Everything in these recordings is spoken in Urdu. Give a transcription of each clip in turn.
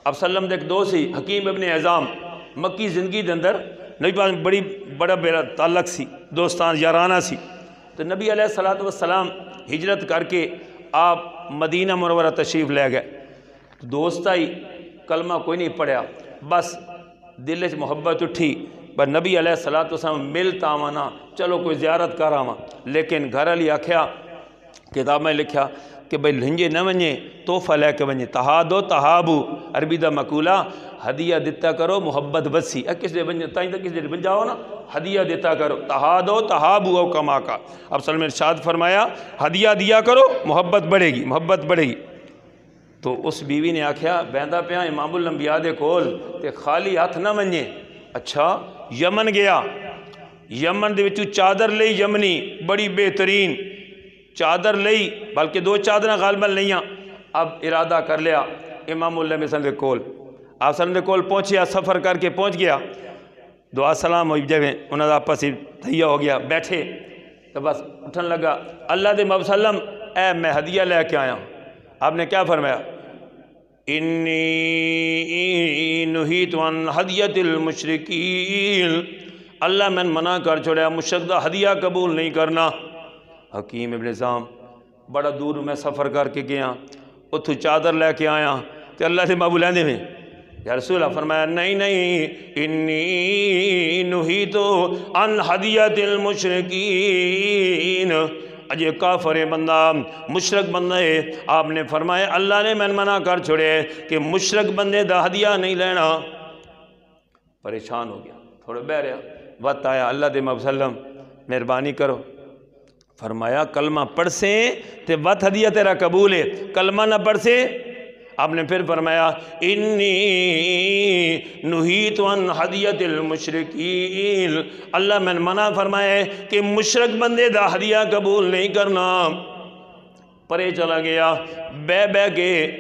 اب سلم دے ایک دوست سی حکیم ابن حزام مکی زندگی دے اندر نبی پاک بڑا میرا تعلق سی دوستان یارانہ سی تو نبی علیہ السلام ہجرت کر کے آپ مدینہ منورہ تشریف لے گئے تو دوست آئی کلمہ کوئی نہیں پڑھیا بس دل سے محبت اٹھی پر نبی علیہ السلام ملتا آوانا چلو کوئی زیارت کر آواں لیکن گھر علی آکھیا کتاب میں لکھیا کہ بھئی لنجے نہ ونجے تحفہ لے کے ونجے تہادو تہابو عربی دا مقولہ ہدیہ دیتا کرو محبت بسی کس دے بن تائیں کس دے بن جاؤ نا ہدیہ دیتا کرو تہادو تہابو او کما کا اب صلی اللہ علیہ وسلم ارشاد فرمایا ہدیہ دیا کرو محبت بڑھے گی تو اس بیوی نے آکھیا بیندہ پیاں امام الانبیاء دے کول تے خالی ہاتھ نہ ونجے اچھا یمن گیا یمن دے وچوں چادر لئی یمنی بڑی بہترین چادر لئی بلکہ 2 چادریں غالباً لئیاں اب ارادہ کر لیا امام اللہ وسلم دے کول آپ صلی اللہ علیہ وسلم دے کول پہنچیا سفر کر کے پہنچ گیا دعا سلام ہوئی جگہ انہوں نے آپس ہی تہیہ ہو گیا بیٹھے تو بس اٹھن لگا اللہ دے محبوب صلی اللہ علیہ وسلم اے میں ہدیہ لے کے آیا آپ نے کیا فرمایا انی نہیت عن ہدیت المشرکین اللہ میں منع کر چھوڑیا مشرک دا ہدیہ قبول نہیں کرنا حکیم ابن حزام بڑا دور میں سفر کر کے گیا اتھو چادر لے کے آیا تو اللہ سے محبوب لیندے میں یا رسول اللہ فرمایا نہیں انی نہیتو عن ہدیت المشرکین اجے کافر بندہ مشرک بندہ ہے آپ نے فرمایا اللہ نے میں منع کر چھوڑے کہ مشرک بندے دا ہدیہ نہیں لینا پریشان ہو گیا تھوڑا بہ رہا وقت آیا اللہ دے محبوب صلی اللہ علیہ وسلم مہربانی کرو فرمایا کلمہ پڑھ سے تے وقت ہدیہ تیرا قبول ہے کلمہ نہ پڑھ سے آپ نے پھر فرمایا انی نہیت عن ہدیت المشرکین اللہ میں منع فرمائے کہ مشرک بندے دا ہدیہ قبول نہیں کرنا پرے چلا گیا بے کے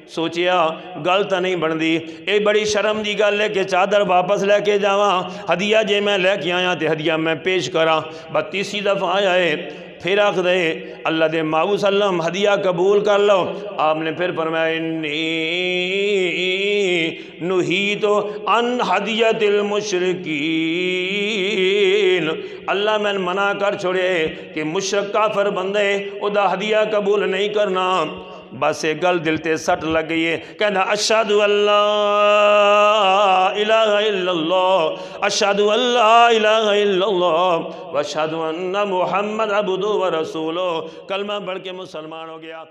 سوچیا گل تا نہیں بن دی ایک بڑی شرم دی گل ہے کہ چادر واپس لے کے جاواں ہدیہ جے میں لے کے آیا تے ہدیہ میں پیش کراں 32 دفعہ آیا ہے پھر آکھ دے اللہ دے محبوب صلی اللہ علیہ وسلم ہدیہ قبول کر لو آپ نے پھر فرمایا انی نہیت عن ہدیت المشرکین اللہ میں منع کر چھوڑے کہ مشرک کافر بندے او دا ہدیہ قبول نہیں کرنا بس ایک گل دل تے سٹ لگ گئی ہے کہنا اشہد اللہ الہ الا اللہ اشہد اللہ الہ الا اللہ واشہد ان محمد عبدہ و رسولہ کلمہ پڑھ کے مسلمان ہو گیا